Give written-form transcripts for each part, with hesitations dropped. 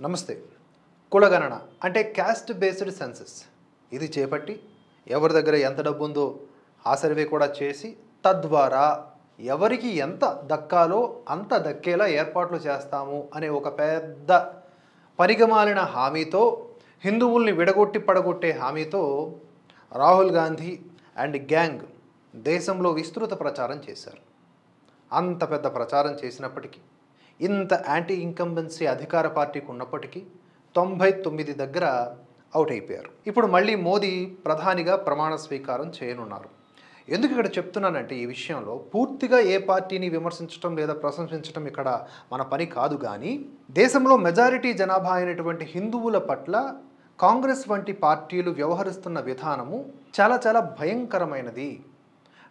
నమస్తే. కులగణన అంటే క్యాస్ట్ బేస్డ్ సెన్సస్. ఇది చేపట్టి ఎవరి దగ్గర ఎంత డబ్బు ఉందో ఆ సర్వే కూడా చేసి తద్వారా ఎవరికి ఎంత దక్కాలో అంత దక్కేలా ఏర్పాట్లు చేస్తాము అనే ఒక పెద్ద పరిగమాలిన హామీతో, హిందువుల్ని విడగొట్టి పడగొట్టే హామీతో రాహుల్ గాంధీ అండ్ గ్యాంగ్ దేశంలో విస్తృత ప్రచారం చేశారు. అంత పెద్ద ప్రచారం చేసినప్పటికీ, ఇంత యాంటీ ఇన్కంబెన్సీ అధికార పార్టీకి ఉన్నప్పటికీ 99 దగ్గర అవుట్ అయిపోయారు. ఇప్పుడు మళ్ళీ మోదీ ప్రధానిగా ప్రమాణ స్వీకారం చేయనున్నారు. ఎందుకు ఇక్కడ చెప్తున్నానంటే, ఈ విషయంలో పూర్తిగా ఏ పార్టీని విమర్శించడం లేదా ప్రశంసించడం ఇక్కడ మన పని కాదు. కానీ దేశంలో మెజారిటీ జనాభా అయినటువంటి హిందువుల పట్ల కాంగ్రెస్ వంటి పార్టీలు వ్యవహరిస్తున్న విధానము చాలా చాలా భయంకరమైనది.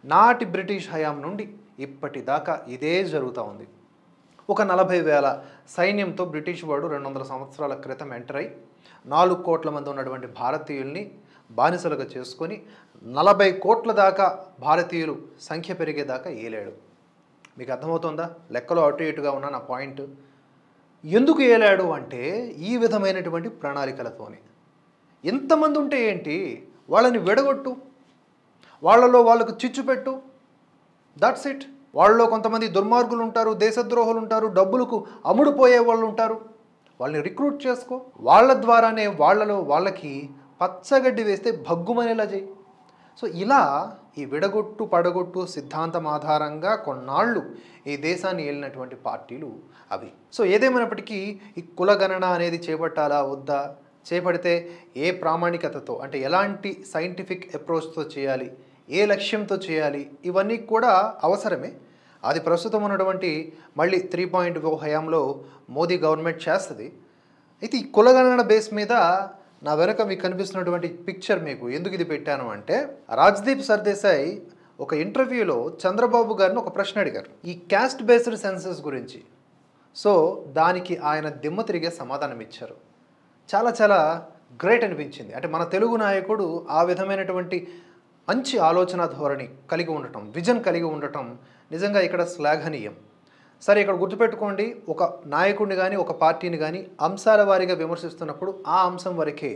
నాటి బ్రిటిష్ హయాం నుండి ఇప్పటిదాకా ఇదే జరుగుతూ ఉంది. ఒక 40,000 సైన్యంతో బ్రిటిష్ వాడు 200 సంవత్సరాల క్రితం ఎంటర్ అయి 4 కోట్ల మంది ఉన్నటువంటి భారతీయుల్ని బానిసలుగా చేసుకొని 40 కోట్ల దాకా భారతీయులు సంఖ్య పెరిగేదాకా ఏలాడు. మీకు అర్థమవుతుందా? లెక్కలో అటు ఇటుగా ఉన్న నా పాయింట్. ఎందుకు ఏలాడు అంటే ఈ విధమైనటువంటి ప్రణాళికలతోనే. ఎంతమంది ఉంటే ఏంటి, వాళ్ళని విడగొట్టు, వాళ్ళలో వాళ్ళకు చిచ్చు పెట్టు, దట్స్ ఇట్. వాళ్ళలో కొంతమంది దుర్మార్గులు ఉంటారు, దేశద్రోహులు ఉంటారు, డబ్బులకు అమ్ముడుపోయే వాళ్ళు ఉంటారు. వాళ్ళని రిక్రూట్ చేసుకో, వాళ్ళ ద్వారానే వాళ్ళకి పచ్చగడ్డి వేస్తే భగ్గుమనేలా చేయి. సో ఇలా ఈ విడగొట్టు పడగొట్టు సిద్ధాంతం ఆధారంగా కొన్నాళ్ళు ఈ దేశాన్ని ఏలినటువంటి పార్టీలు అవి. సో ఏదేమైనప్పటికీ ఈ కులగణన అనేది చేపట్టాలా వద్దా, చేపడితే ఏ ప్రామాణికతతో, అంటే ఎలాంటి సైంటిఫిక్ అప్రోచ్తో చేయాలి, ఏ లక్ష్యంతో చేయాలి, ఇవన్నీ కూడా అవసరమే. అది ప్రస్తుతం ఉన్నటువంటి మళ్ళీ 3.0 హయాంలో మోదీ గవర్నమెంట్ చేస్తుంది. అయితే ఈ కులగణన బేస్ మీద నా వెనక మీకు కనిపిస్తున్నటువంటి పిక్చర్ మీకు ఎందుకు ఇది పెట్టాను అంటే, రాజ్దీప్ సర్దేశాయ్ ఒక ఇంటర్వ్యూలో చంద్రబాబు గారిని ఒక ప్రశ్న అడిగారు ఈ క్యాస్ట్ బేస్డ్ సెన్సస్ గురించి. సో దానికి ఆయన దిమ్మ తిరిగే సమాధానం ఇచ్చారు. చాలా చాలా గ్రేట్ అనిపించింది. అంటే మన తెలుగు నాయకుడు ఆ విధమైనటువంటి మంచి ఆలోచన ధోరణి కలిగి ఉండటం, విజన్ కలిగి ఉండటం నిజంగా ఇక్కడ శ్లాఘనీయం. సరే, ఇక్కడ గుర్తుపెట్టుకోండి, ఒక నాయకుడిని కానీ ఒక పార్టీని కానీ అంశాల వారీగా విమర్శిస్తున్నప్పుడు ఆ అంశం వరకే.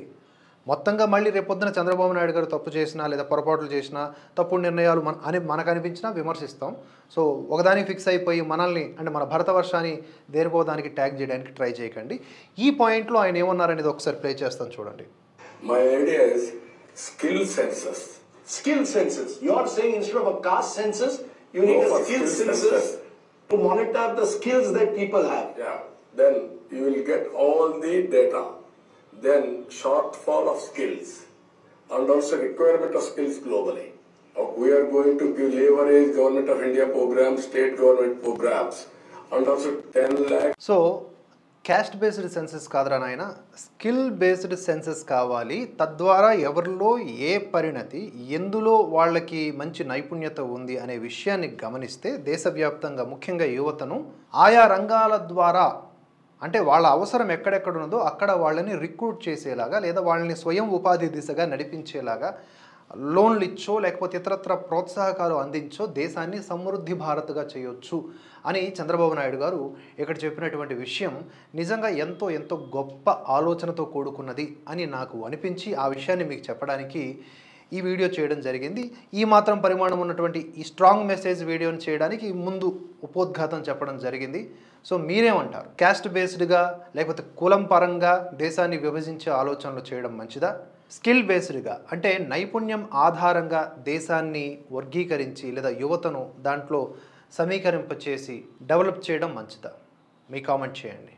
మొత్తంగా మళ్ళీ రేపొద్దున చంద్రబాబు నాయుడు గారు తప్పు చేసినా లేదా పొరపాట్లు చేసినా, తప్పుడు నిర్ణయాలు మనకు అనిపించినా విమర్శిస్తాం. సో ఒకదానికి ఫిక్స్ అయిపోయి మనల్ని, అంటే మన భరతవర్షాన్ని దేనికో దానికి ట్యాగ్ చేయడానికి ట్రై చేయకండి. ఈ పాయింట్లో ఆయన ఏమన్నారనేది ఒకసారి ప్లే చేస్తాను చూడండి. My idea is skill census. Skill census. You are saying instead of a caste census, you need a skill census to monitor the skills that people have. Yeah. Then you will get all the data. Then shortfall of skills and also requirement of skills globally. We are going to give leverage Government of India programs, state government programs, and also 10 lakh. So caste based census కాదురా నాయన, skill based census కావాలి. తద్వారా ఎవరిలో ఏ పరిణతి, ఎందులో వాళ్ళకి మంచి నైపుణ్యత ఉంది అనే విషయాన్ని గమనిస్తే దేశవ్యాప్తంగా ముఖ్యంగా యువతను ఆయా రంగాల ద్వారా, అంటే వాళ్ళ అవసరం ఎక్కడెక్కడ ఉన్నదో అక్కడ వాళ్ళని రిక్రూట్ చేసేలాగా లేదా వాళ్ళని స్వయం ఉపాధి దిశగా నడిపించేలాగా లోన్లు ఇచ్చో లేకపోతే ఇతరత్ర ప్రోత్సాహకాలు అందించో దేశాన్ని సమృద్ధి భారత్గా చేయొచ్చు అని చంద్రబాబు నాయుడు గారు ఇక్కడ చెప్పినటువంటి విషయం నిజంగా ఎంతో ఎంతో గొప్ప ఆలోచనతో కూడుకున్నది అని నాకు అనిపించి ఆ విషయాన్ని మీకు చెప్పడానికి ఈ వీడియో చేయడం జరిగింది. ఈ మాత్రం పరిమాణం ఉన్నటువంటి ఈ స్ట్రాంగ్ మెసేజ్ వీడియోని చేయడానికి ముందు ఉపోద్ఘాతం చెప్పడం జరిగింది. సో మీరేమంటారు? క్యాస్ట్ బేస్డ్గా లేకపోతే కులం పరంగా దేశాన్ని విభజించే ఆలోచనలు చేయడం మంచిదా, స్కిల్ బేస్డ్గా అంటే నైపుణ్యం ఆధారంగా దేశాన్ని వర్గీకరించి లేదా యువతను దాంట్లో సమీకరింపచేసి డెవలప్ చేయడం మంచిదా? మీ కామెంట్ చేయండి.